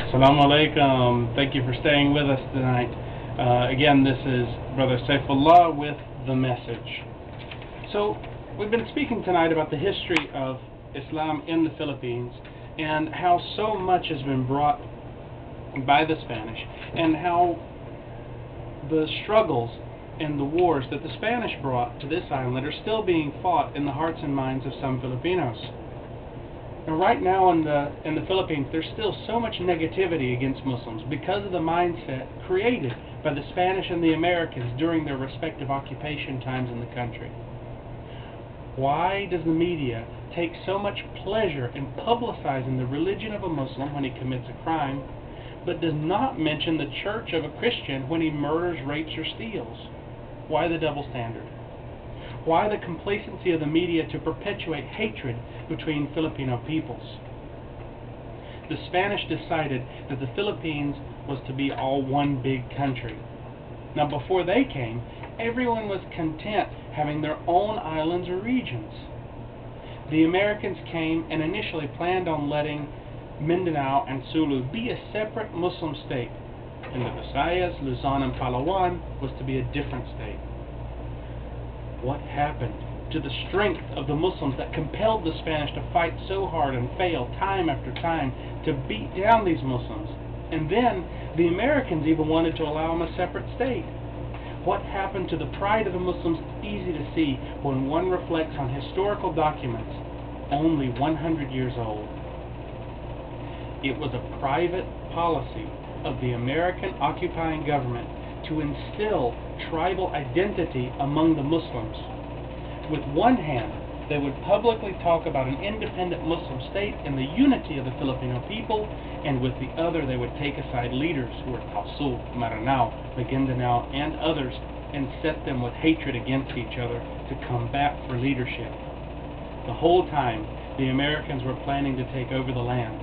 Assalamu alaikum. Thank you for staying with us tonight. Again, this is Brother Saifullah with the message. So, we've been speaking tonight about the history of Islam in the Philippines and how so much has been brought by the Spanish and how the struggles and the wars that the Spanish brought to this island are still being fought in the hearts and minds of some Filipinos. Now, right now in the Philippines, there's still so much negativity against Muslims because of the mindset created by the Spanish and the Americans during their respective occupation times in the country. Why does the media take so much pleasure in publicizing the religion of a Muslim when he commits a crime, but does not mention the church of a Christian when he murders, rapes, or steals? Why the double standard? Why the complacency of the media to perpetuate hatred between Filipino peoples? The Spanish decided that the Philippines was to be all one big country. Now, before they came, everyone was content having their own islands or regions. The Americans came and initially planned on letting Mindanao and Sulu be a separate Muslim state, and the Visayas, Luzon, and Palawan was to be a different state. What happened to the strength of the Muslims that compelled the Spanish to fight so hard and fail time after time to beat down these Muslims? And then the Americans even wanted to allow them a separate state. What happened to the pride of the Muslims is easy to see when one reflects on historical documents only 100 years old. It was a private policy of the American occupying government to instill tribal identity among the Muslims. With one hand, they would publicly talk about an independent Muslim state and the unity of the Filipino people, and with the other they would take aside leaders who were Tasul, Maranao, Maguindanao, and others, and set them with hatred against each other to combat for leadership. The whole time, the Americans were planning to take over the land.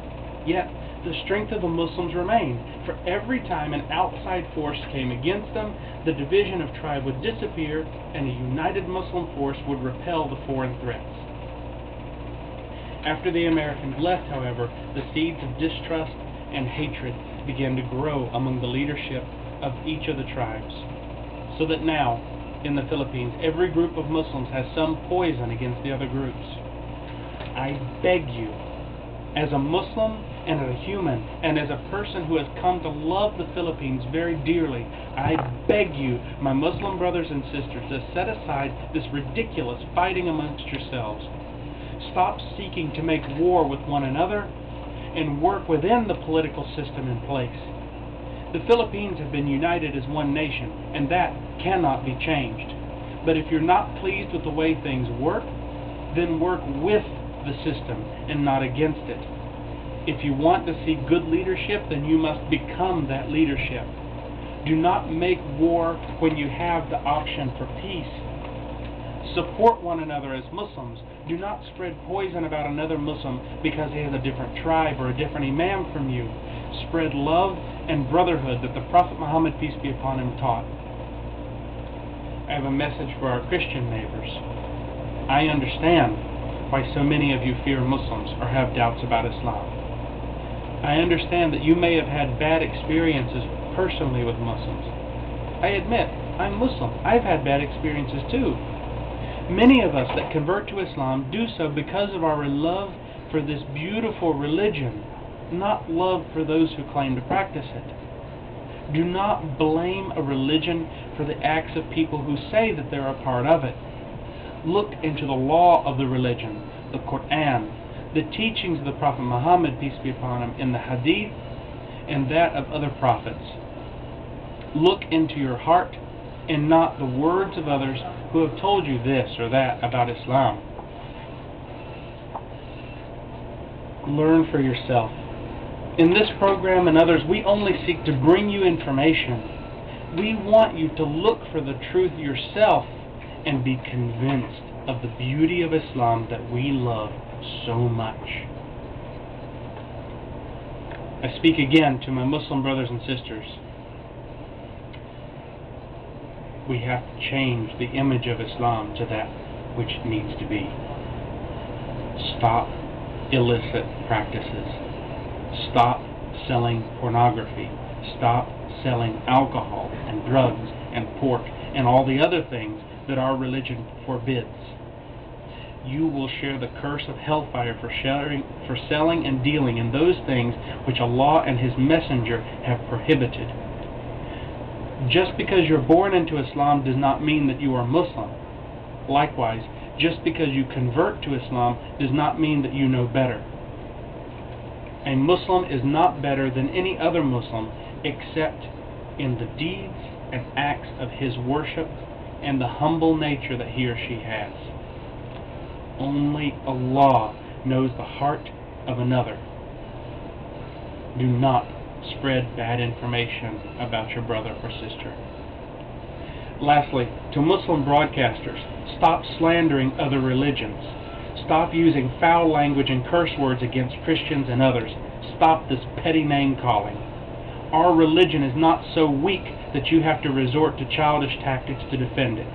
Yet, the strength of the Muslims remained. For every time an outside force came against them, the division of tribe would disappear, and a united Muslim force would repel the foreign threats. After the Americans left, however, the seeds of distrust and hatred began to grow among the leadership of each of the tribes, so that now, in the Philippines, every group of Muslims has some poison against the other groups. I beg you, as a Muslim and as a human, and as a person who has come to love the Philippines very dearly, I beg you, my Muslim brothers and sisters, to set aside this ridiculous fighting amongst yourselves. Stop seeking to make war with one another and work within the political system in place. The Philippines have been united as one nation, and that cannot be changed. But if you're not pleased with the way things work, then work with the system and not against it. If you want to see good leadership, then you must become that leadership. Do not make war when you have the option for peace. Support one another as Muslims. Do not spread poison about another Muslim because he has a different tribe or a different imam from you. Spread love and brotherhood that the Prophet Muhammad, peace be upon him, taught. I have a message for our Christian neighbors. I understand why so many of you fear Muslims or have doubts about Islam. I understand that you may have had bad experiences personally with Muslims. I admit, I'm Muslim. I've had bad experiences too. Many of us that convert to Islam do so because of our love for this beautiful religion, not love for those who claim to practice it. Do not blame a religion for the acts of people who say that they're a part of it. Look into the law of the religion, the Qur'an, the teachings of the Prophet Muhammad, peace be upon him, in the Hadith, and that of other prophets. Look into your heart and not the words of others who have told you this or that about Islam. Learn for yourself. In this program and others, we only seek to bring you information. We want you to look for the truth yourself and be convinced of the beauty of Islam that we love so much. I speak again to my Muslim brothers and sisters. We have to change the image of Islam to that which it needs to be. Stop illicit practices. Stop selling pornography. Stop selling alcohol and drugs and pork and all the other things that our religion forbids. You will share the curse of hellfire for selling and dealing in those things which Allah and His Messenger have prohibited. Just because you're born into Islam does not mean that you are Muslim. Likewise, just because you convert to Islam does not mean that you know better. A Muslim is not better than any other Muslim except in the deeds and acts of his worship and the humble nature that he or she has. Only Allah knows the heart of another. Do not spread bad information about your brother or sister. Lastly, to Muslim broadcasters, stop slandering other religions. Stop using foul language and curse words against Christians and others. Stop this petty name-calling. Our religion is not so weak that you have to resort to childish tactics to defend it.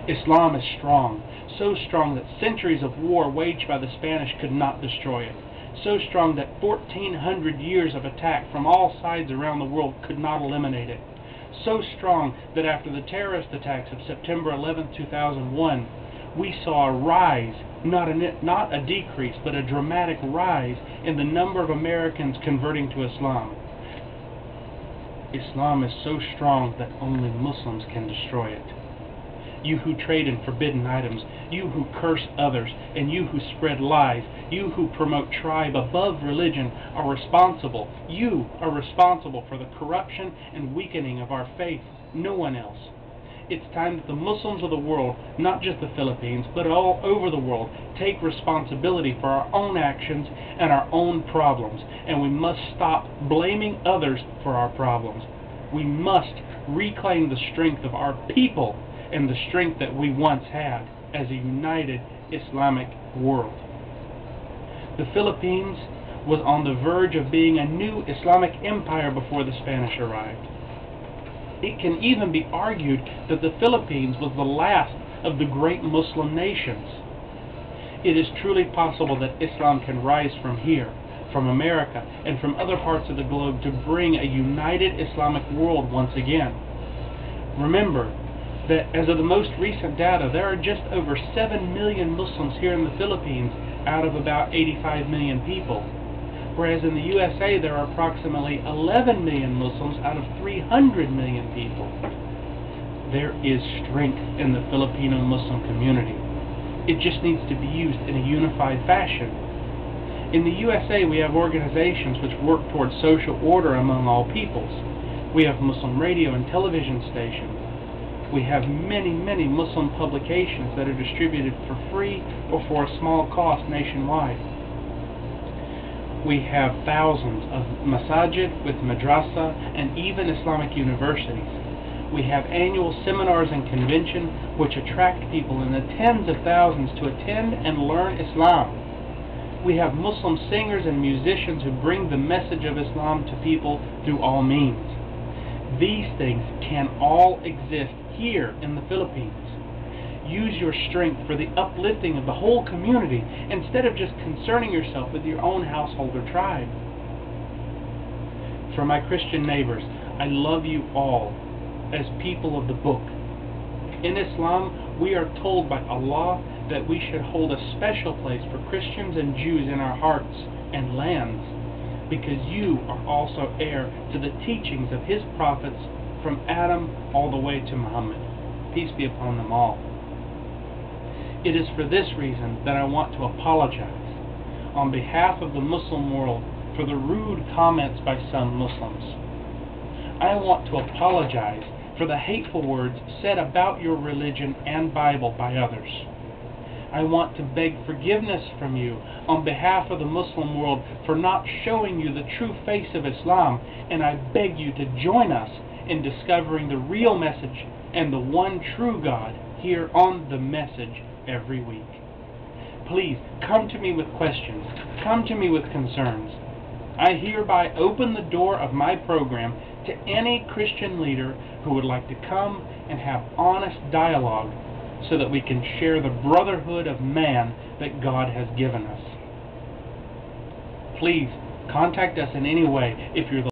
Islam is strong, so strong that centuries of war waged by the Spanish could not destroy it. So strong that 1,400 years of attack from all sides around the world could not eliminate it. So strong that after the terrorist attacks of September 11, 2001, we saw a rise, not a decrease, but a dramatic rise in the number of Americans converting to Islam. Islam is so strong that only Muslims can destroy it. You who trade in forbidden items, you who curse others, and you who spread lies, you who promote tribe above religion are responsible. You are responsible for the corruption and weakening of our faith, no one else. It's time that the Muslims of the world, not just the Philippines, but all over the world, take responsibility for our own actions and our own problems, and we must stop blaming others for our problems. We must reclaim the strength of our people and the strength that we once had as a united Islamic world. The Philippines was on the verge of being a new Islamic empire before the Spanish arrived. It can even be argued that the Philippines was the last of the great Muslim nations. It is truly possible that Islam can rise from here, from America, and from other parts of the globe to bring a united Islamic world once again. Remember that as of the most recent data, there are just over 7 million Muslims here in the Philippines out of about 85 million people. Whereas in the USA there are approximately 11 million Muslims out of 300 million people. There is strength in the Filipino Muslim community. It just needs to be used in a unified fashion. In the USA we have organizations which work towards social order among all peoples. We have Muslim radio and television stations. We have many, many Muslim publications that are distributed for free or for a small cost nationwide. We have thousands of masajid with madrasa and even Islamic universities. We have annual seminars and conventions which attract people in the tens of thousands to attend and learn Islam. We have Muslim singers and musicians who bring the message of Islam to people through all means. These things can all exist here in the Philippines. Use your strength for the uplifting of the whole community instead of just concerning yourself with your own household or tribe. For my Christian neighbors, I love you all as people of the book. In Islam, we are told by Allah that we should hold a special place for Christians and Jews in our hearts and lands, because you are also heir to the teachings of His prophets from Adam all the way to Muhammad. Peace be upon them all. It is for this reason that I want to apologize on behalf of the Muslim world for the rude comments by some Muslims. I want to apologize for the hateful words said about your religion and Bible by others. I want to beg forgiveness from you on behalf of the Muslim world for not showing you the true face of Islam, and I beg you to join us in discovering the real message and the one true God here on The Message every week. Please come to me with questions. Come to me with concerns. I hereby open the door of my program to any Christian leader who would like to come and have honest dialogue so that we can share the brotherhood of man that God has given us. Please contact us in any way if you're the